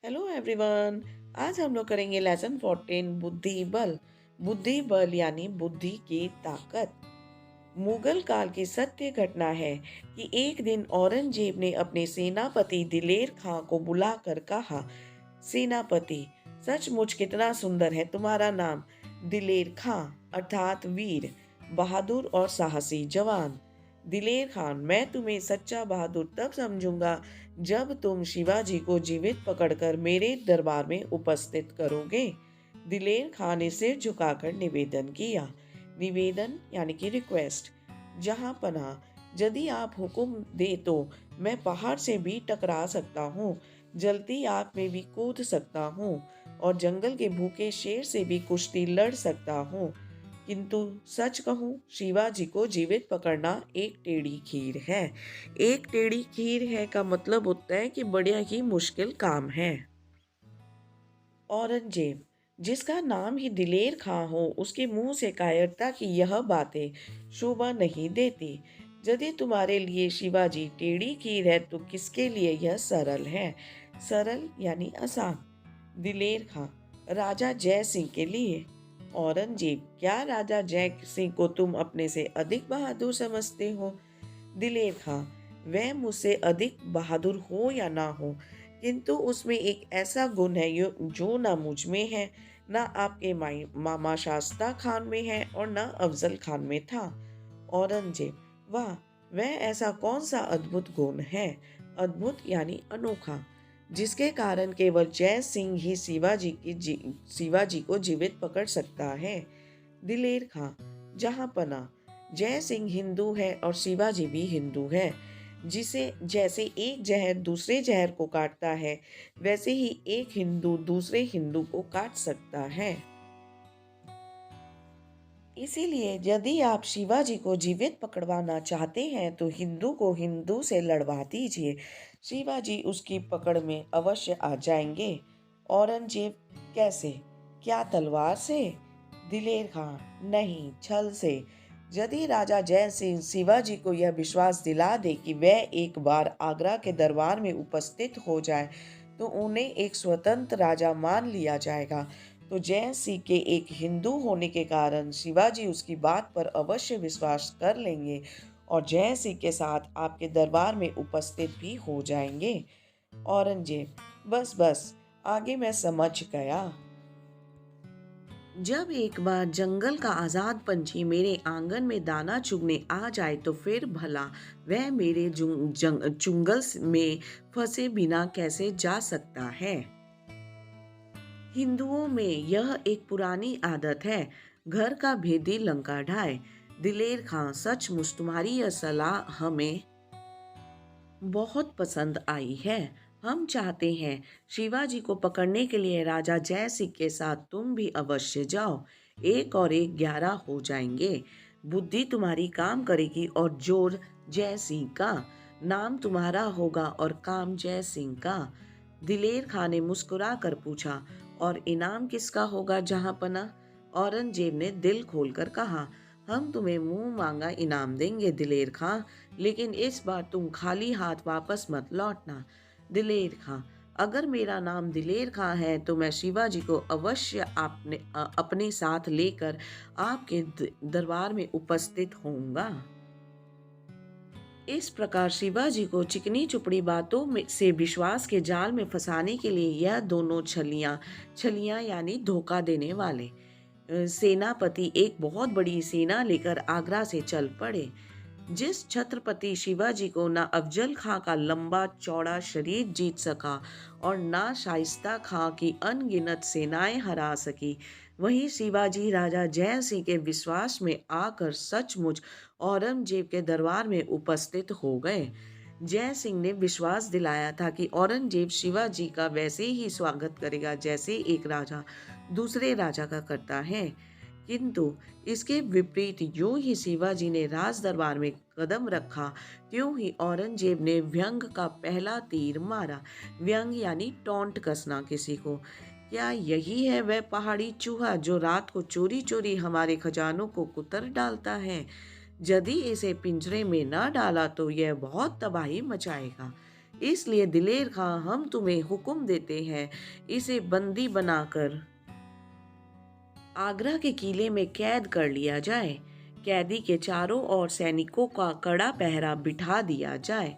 Hello everyone. आज हम लोग करेंगे लेसन 14 बुद्धि बल। बुद्धि बल यानी बुद्धि की ताकत। मुगल काल की सत्य घटना है कि एक दिन औरंगजेब ने अपने सेनापति दिलेर खां को बुलाकर कहा, सेनापति, सचमुच कितना सुंदर है तुम्हारा नाम। दिलेर खां अर्थात वीर, बहादुर और साहसी जवान। दिलेर खान, मैं तुम्हें सच्चा बहादुर तब समझूंगा जब तुम शिवाजी को जीवित पकड़कर मेरे दरबार में उपस्थित करोगे। दिलेर खान ने सिर झुकाकर निवेदन किया। निवेदन यानी कि रिक्वेस्ट। जहां पनाह, यदि आप हुक्म दे तो मैं पहाड़ से भी टकरा सकता हूँ, जलती आग में भी कूद सकता हूँ और जंगल के भूखे शेर से भी कुश्ती लड़ सकता हूँ। किंतु सच कहूँ, शिवाजी को जीवित पकड़ना एक टेढ़ी खीर है। एक टेढ़ी खीर है का मतलब होता है कि बड़ा ही मुश्किल काम है। औरंगजेब, जिसका नाम ही दिलेर खां हो, उसके मुंह से कायरता की यह बातें शोभा नहीं देती। यदि तुम्हारे लिए शिवाजी टेढ़ी खीर है तो किसके लिए यह सरल है। सरल यानी आसान। दिलेर खां, राजा जय सिंह के लिए। औरंगजेब, क्या राजा जय सिंह को तुम अपने से अधिक बहादुर समझते हो। दिलेर खां, वह मुझसे अधिक बहादुर हो या ना हो, किंतु उसमें एक ऐसा गुण है जो ना मुझ में है, ना आपके मामा शास्ता खान में है और ना अफजल खान में था। औरंगजेब, वाह, वह ऐसा कौन सा अद्भुत गुण है। अद्भुत यानी अनोखा, जिसके कारण केवल जय सिंह ही शिवाजी को जीवित पकड़ सकता है। दिलेर खां, जहां पना, जय सिंह हिंदू है और शिवाजी भी हिंदू है। जिसे जैसे एक जहर दूसरे जहर को काटता है, वैसे ही एक हिंदू दूसरे हिंदू को काट सकता है। इसीलिए यदि आप शिवाजी को जीवित पकड़वाना चाहते हैं तो हिंदू को हिंदू से लड़वा दीजिए। शिवाजी उसकी पकड़ में अवश्य आ जाएंगे। औरंगजेब, कैसे, क्या तलवार से। दिलेर खां, नहीं, छल से। यदि राजा जय सिंह शिवाजी को यह विश्वास दिला दे कि वह एक बार आगरा के दरबार में उपस्थित हो जाए तो उन्हें एक स्वतंत्र राजा मान लिया जाएगा, तो जय सिंह के एक हिंदू होने के कारण शिवाजी उसकी बात पर अवश्य विश्वास कर लेंगे और जय सिंह के साथ आपके दरबार में उपस्थित भी हो जाएंगे। औरंगजेब, बस बस, आगे मैं समझ गया। जब एक बार जंगल का आजाद पंछी मेरे आंगन में दाना चुगने आ जाए तो फिर भला वह मेरे चुंगल में फंसे बिना कैसे जा सकता है। हिंदुओं में यह एक पुरानी आदत है, घर का भेदी लंका ढाए। दिलेर खां, सचमुच तुम्हारी यह सलाह हमें बहुत पसंद आई है। हम चाहते हैं शिवाजी को पकड़ने के लिए राजा जय सिंह के साथ तुम भी अवश्य जाओ। एक और एक 11 हो जाएंगे। बुद्धि तुम्हारी काम करेगी और जोर जय सिंह का। नाम तुम्हारा होगा और काम जय सिंह का। दिलेर खां ने मुस्कुरा कर पूछा, और इनाम किसका होगा जहां पना। औरंगजेब ने दिल खोलकर कहा, हम तुम्हें मुंह मांगा इनाम देंगे दिलेर खां, लेकिन इस बार तुम खाली हाथ वापस मत लौटना। दिलेर खां, अगर मेरा नाम दिलेर खां है तो मैं शिवाजी को अवश्य अपने साथ लेकर आपके दरबार में उपस्थित होऊंगा। इस प्रकार शिवाजी को चिकनी चुपड़ी बातों में से विश्वास के जाल में फंसाने के लिए यह दोनों छलियां छलियां यानी धोखा देने वाले सेनापति एक बहुत बड़ी सेना लेकर आगरा से चल पड़े। जिस छत्रपति शिवाजी को ना अफजल खां का लंबा चौड़ा शरीर जीत सका और ना शाइस्ता खां की अनगिनत सेनाएं हरा सकी, वहीं शिवाजी राजा जय सिंह के विश्वास में आकर सचमुच औरंगजेब के दरबार में उपस्थित हो गए। जय सिंह ने विश्वास दिलाया था कि औरंगजेब शिवाजी का वैसे ही स्वागत करेगा जैसे एक राजा दूसरे राजा का करता है। किंतु इसके विपरीत यूं ही शिवाजी ने राज दरबार में कदम रखा, त्यों ही औरंगजेब ने व्यंग का पहला तीर मारा। व्यंग यानी टोंट कसना किसी को। क्या यही है वह पहाड़ी चूहा जो रात को चोरी चोरी हमारे खजानों को कुतर डालता है। यदि इसे पिंजरे में न डाला तो यह बहुत तबाही मचाएगा। इसलिए दिलेर खां, हम तुम्हें हुक्म देते हैं, इसे बंदी बनाकर आगरा के किले में कैद कर लिया जाए। कैदी के चारों ओर सैनिकों का कड़ा पहरा बिठा दिया जाए।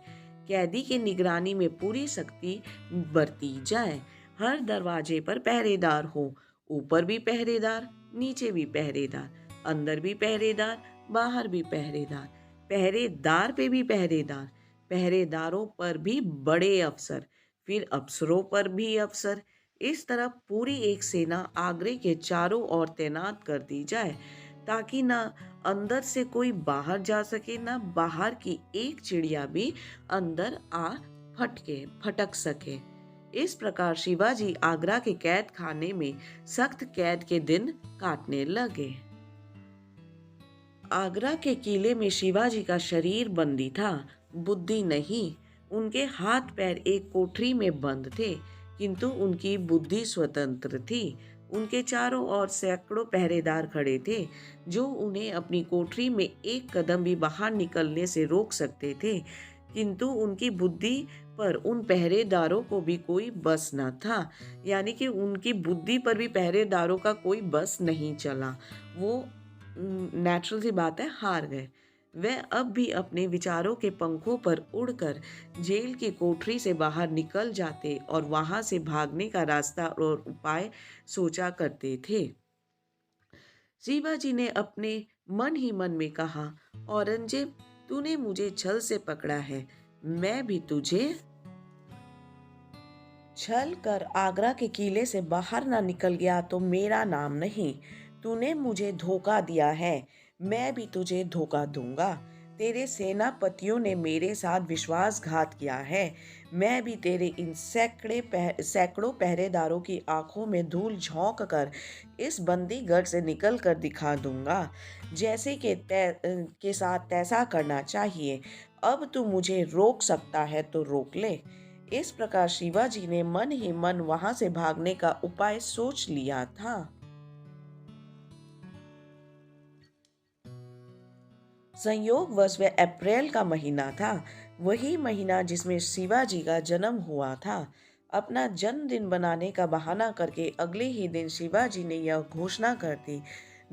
कैदी की निगरानी में पूरी सख्ती बरती जाए। हर दरवाजे पर पहरेदार हो, ऊपर भी पहरेदार, नीचे भी पहरेदार, अंदर भी पहरेदार, बाहर भी पहरेदार, पहरेदार पे भी पहरेदार, पहरेदारों पर भी बड़े अफसर, फिर अफसरों पर भी अफसर। इस तरह पूरी एक सेना आगरे के चारों ओर तैनात कर दी जाए, ताकि ना अंदर से कोई बाहर जा सके, ना बाहर की एक चिड़िया भी अंदर आ फटक सके। इस प्रकार शिवाजी आगरा के कैद खाने में सख्त कैद के दिन काटने लगे। आगरा के किले में शिवाजी का शरीर बंदी था, बुद्धि नहीं। उनके हाथ पैर एक कोठरी में बंद थे, किंतु उनकी बुद्धि स्वतंत्र थी। उनके चारों ओर सैकड़ों पहरेदार खड़े थे, जो उन्हें अपनी कोठरी में एक कदम भी बाहर निकलने से रोक सकते थे, किंतु उनकी बुद्धि पर उन पहरेदारों को भी कोई बस न था। यानी कि उनकी बुद्धि पर भी पहरेदारों का कोई बस नहीं चला। वो नेचुरल सी बात है, हार गए। वह अब भी अपने विचारों के पंखों पर उड़कर जेल की कोठरी से बाहर निकल जाते और वहां से भागने का रास्ता और उपाय सोचा करते थे। शिवाजी ने अपने मन ही मन में कहा, औरंगजेब, तूने मुझे छल से पकड़ा है, मैं भी तुझे छल कर आगरा के किले से बाहर ना निकल गया तो मेरा नाम नहीं। तूने मुझे धोखा दिया है, मैं भी तुझे धोखा दूंगा। तेरे सेनापतियों ने मेरे साथ विश्वासघात किया है, मैं भी तेरे इन सैकड़ों पहरेदारों की आंखों में धूल झोंक कर इस बंदीगढ़ से निकल कर दिखा दूंगा। जैसे के साथ तैसा करना चाहिए। अब तू मुझे रोक सकता है तो रोक ले। इस प्रकार शिवाजी ने मन ही मन वहां से भागने का उपाय सोच लिया था। संयोगवश वह अप्रैल का महीना था, वही महीना जिसमें शिवाजी का जन्म हुआ था। अपना जन्मदिन बनाने का बहाना करके अगले ही दिन शिवाजी ने यह घोषणा कर दी,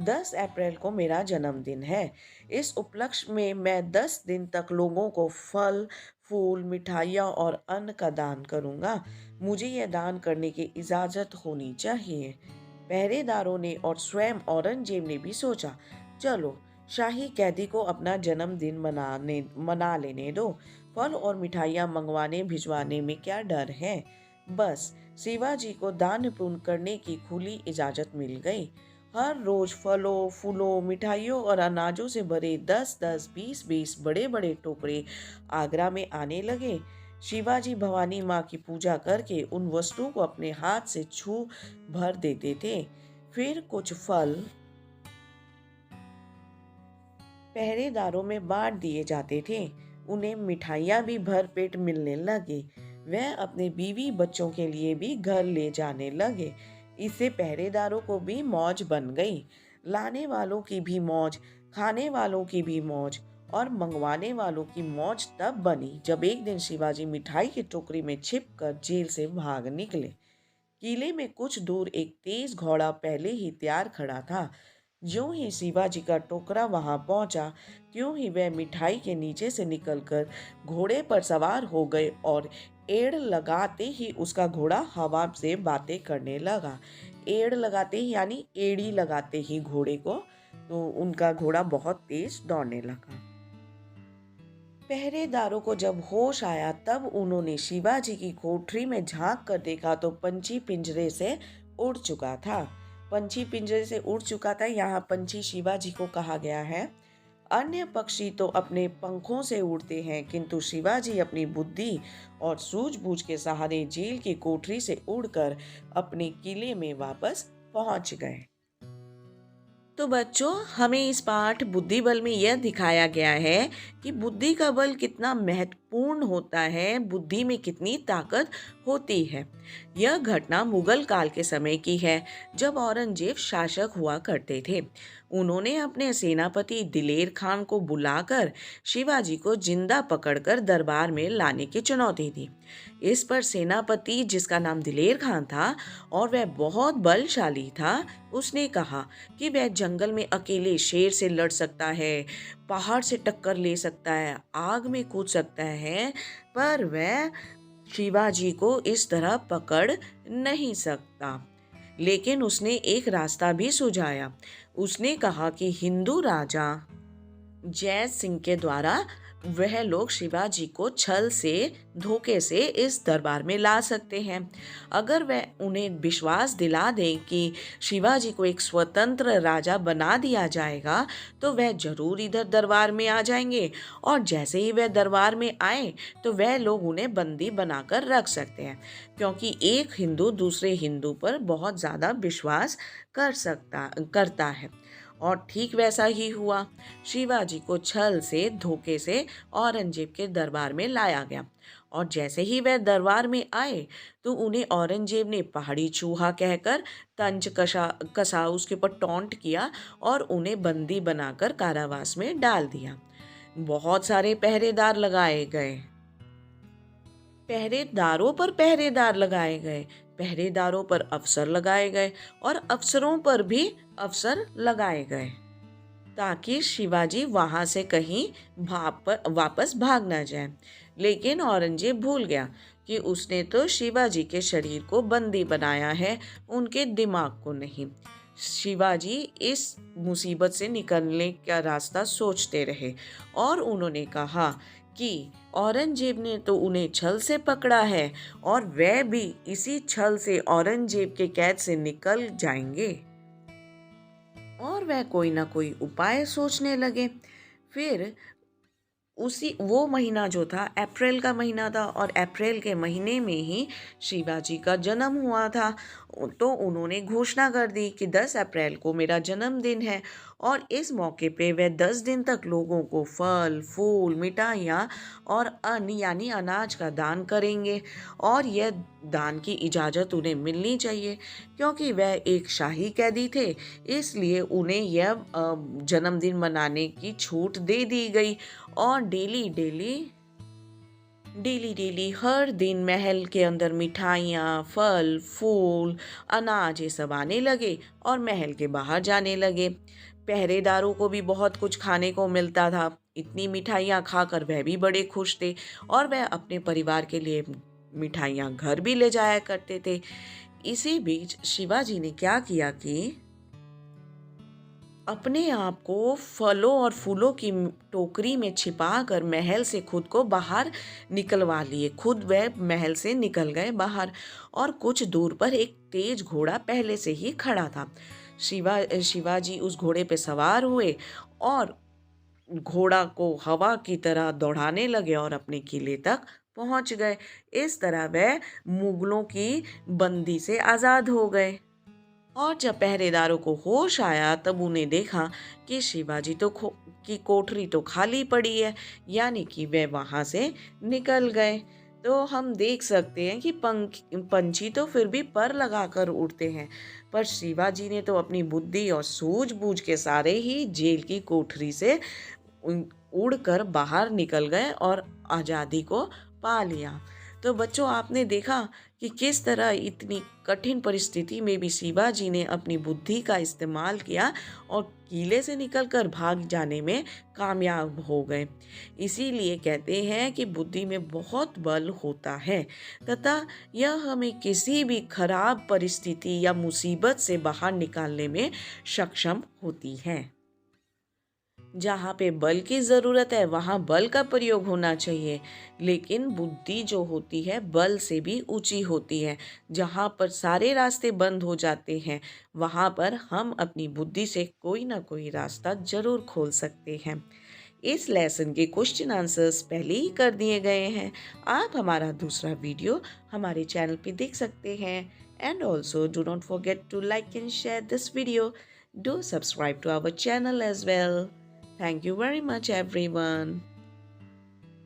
10 अप्रैल को मेरा जन्मदिन है। इस उपलक्ष्य में मैं 10 दिन तक लोगों को फल, फूल, मिठाइयाँ और अन्न का दान करूँगा। मुझे यह दान करने की इजाज़त होनी चाहिए। पहरेदारों ने और स्वयं औरंगजेब ने भी सोचा, चलो शाही कैदी को अपना जन्मदिन मना लेने दो। फल और मिठाइयाँ मंगवाने भिजवाने में क्या डर है। बस शिवाजी को दान पुण्य करने की खुली इजाज़त मिल गई। हर रोज फलों, फूलों, मिठाइयों और अनाजों से भरे 10-10, 20-20 बड़े बड़े टोकरे आगरा में आने लगे। शिवाजी भवानी माँ की पूजा करके उन वस्तुओं को अपने हाथ से छू भर देते थे। फिर कुछ फल पहरेदारों में बांट दिए जाते थे। उन्हें मिठाइयाँ भी भर पेट मिलने लगी। वह अपने बीवी बच्चों के लिए भी घर ले जाने लगे। इससे पहरेदारों को भी मौज बन गई। लाने वालों की भी मौज, खाने वालों की भी मौज और मंगवाने वालों की मौज तब बनी जब एक दिन शिवाजी मिठाई की टोकरी में छिपकर जेल से भाग निकले। किले में कुछ दूर एक तेज घोड़ा पहले ही तैयार खड़ा था। ज्यों ही शिवाजी का टोकरा वहां पहुंचा, त्यों ही वह मिठाई के नीचे से निकलकर घोड़े पर सवार हो गए और एड़ लगाते ही उसका घोड़ा हवा से बातें करने लगा। एड़ लगाते ही यानी एड़ी लगाते ही घोड़े को, तो उनका घोड़ा बहुत तेज दौड़ने लगा। पहरेदारों को जब होश आया तब उन्होंने शिवाजी की कोठरी में झांक कर देखा तो पंछी पिंजरे से उड़ चुका था। पंछी पिंजरे से उड़ चुका था, यहाँ पंछी शिवाजी को कहा गया है। अन्य पक्षी तो अपने पंखों से उड़ते हैं, किंतु शिवाजी अपनी बुद्धि और सूझबूझ के सहारे जेल की कोठरी से उड़कर अपने किले में वापस पहुंच गए। तो बच्चों, हमें इस पाठ बुद्धि बल में यह दिखाया गया है कि बुद्धि का बल कितना महत्वपूर्ण पूर्ण होता है, बुद्धि में कितनी ताकत होती है। यह घटना मुगल काल के समय की है, जब औरंगजेब शासक हुआ करते थे। उन्होंने अपने सेनापति दिलेर खान को बुलाकर शिवाजी को जिंदा पकड़कर दरबार में लाने की चुनौती दी। इस पर सेनापति, जिसका नाम दिलेर खान था और वह बहुत बलशाली था, उसने कहा कि वह जंगल में अकेले शेर से लड़ सकता है, पहाड़ से टक्कर ले सकता है, आग में कूद सकता है, पर वह शिवाजी को इस तरह पकड़ नहीं सकता। लेकिन उसने एक रास्ता भी सुझाया। उसने कहा कि हिंदू राजा जय सिंह के द्वारा वह लोग शिवाजी को छल से, धोखे से इस दरबार में ला सकते हैं। अगर वह उन्हें विश्वास दिला दें कि शिवाजी को एक स्वतंत्र राजा बना दिया जाएगा, तो वह जरूर इधर दरबार में आ जाएंगे, और जैसे ही वह दरबार में आए तो वह लोग उन्हें बंदी बनाकर रख सकते हैं, क्योंकि एक हिंदू दूसरे हिंदू पर बहुत ज़्यादा विश्वास करता है। और ठीक वैसा ही हुआ। शिवाजी को छल से, धोखे से औरंगजेब के दरबार में लाया गया, और जैसे ही वह दरबार में आए तो उन्हें औरंगजेब ने पहाड़ी चूहा कहकर तंज कसा उसके ऊपर टॉन्ट किया और उन्हें बंदी बनाकर कारावास में डाल दिया। बहुत सारे पहरेदार लगाए गए, पहरेदारों पर पहरेदार लगाए गए, पहरेदारों पर अफसर लगाए गए, और अफसरों पर भी अफसर लगाए गए, ताकि शिवाजी वहां से कहीं वापस भाग ना जाए। लेकिन औरंगजेब भूल गया कि उसने तो शिवाजी के शरीर को बंदी बनाया है, उनके दिमाग को नहीं। शिवाजी इस मुसीबत से निकलने का रास्ता सोचते रहे, और उन्होंने कहा कि औरंगजेब ने तो उन्हें छल से पकड़ा है, और वह भी इसी छल से औरंगजेब के कैद से निकल जाएंगे। और वह कोई ना कोई उपाय सोचने लगे। फिर उसी वो महीना जो था, अप्रैल का महीना था, और अप्रैल के महीने में ही शिवाजी का जन्म हुआ था। तो उन्होंने घोषणा कर दी कि 10 अप्रैल को मेरा जन्मदिन है, और इस मौके पे वह 10 दिन तक लोगों को फल, फूल, मिठाइयाँ और अन्न यानी अनाज का दान करेंगे, और यह दान की इजाज़त उन्हें मिलनी चाहिए, क्योंकि वह एक शाही कैदी थे, इसलिए उन्हें यह जन्मदिन मनाने की छूट दे दी गई। और डेली हर दिन महल के अंदर मिठाइयाँ, फल, फूल, अनाज ये सब आने लगे और महल के बाहर जाने लगे। पहरेदारों को भी बहुत कुछ खाने को मिलता था। इतनी मिठाइयाँ खाकर वह भी बड़े खुश थे, और वह अपने परिवार के लिए मिठाइयाँ घर भी ले जाया करते थे। इसी बीच शिवाजी ने क्या किया कि अपने आप को फलों और फूलों की टोकरी में छिपाकर महल से खुद को बाहर निकलवा लिए। खुद वह महल से निकल गए बाहर, और कुछ दूर पर एक तेज घोड़ा पहले से ही खड़ा था। शिवाजी उस घोड़े पे सवार हुए और घोड़ा को हवा की तरह दौड़ाने लगे और अपने किले तक पहुंच गए। इस तरह वह मुगलों की बंदी से आज़ाद हो गए। और जब पहरेदारों को होश आया, तब उन्हें देखा कि शिवाजी की कोठरी तो खाली पड़ी है, यानी कि वे वहां से निकल गए। तो हम देख सकते हैं कि पंछी तो फिर भी पर लगाकर उड़ते हैं, पर शिवाजी ने तो अपनी बुद्धि और सूझबूझ के सारे ही जेल की कोठरी से उड़कर बाहर निकल गए और आज़ादी को पा लिया। तो बच्चों, आपने देखा कि किस तरह इतनी कठिन परिस्थिति में भी शिवाजी ने अपनी बुद्धि का इस्तेमाल किया और किले से निकलकर भाग जाने में कामयाब हो गए। इसीलिए कहते हैं कि बुद्धि में बहुत बल होता है, तथा यह हमें किसी भी खराब परिस्थिति या मुसीबत से बाहर निकालने में सक्षम होती है। जहाँ पे बल की ज़रूरत है वहाँ बल का प्रयोग होना चाहिए, लेकिन बुद्धि जो होती है बल से भी ऊंची होती है। जहाँ पर सारे रास्ते बंद हो जाते हैं, वहाँ पर हम अपनी बुद्धि से कोई ना कोई रास्ता जरूर खोल सकते हैं। इस लेसन के क्वेश्चन आंसर्स पहले ही कर दिए गए हैं। आप हमारा दूसरा वीडियो हमारे चैनल पे देख सकते हैं। And also do not forget to like and share this video. Do subscribe to our channel as well. Thank you very much, everyone.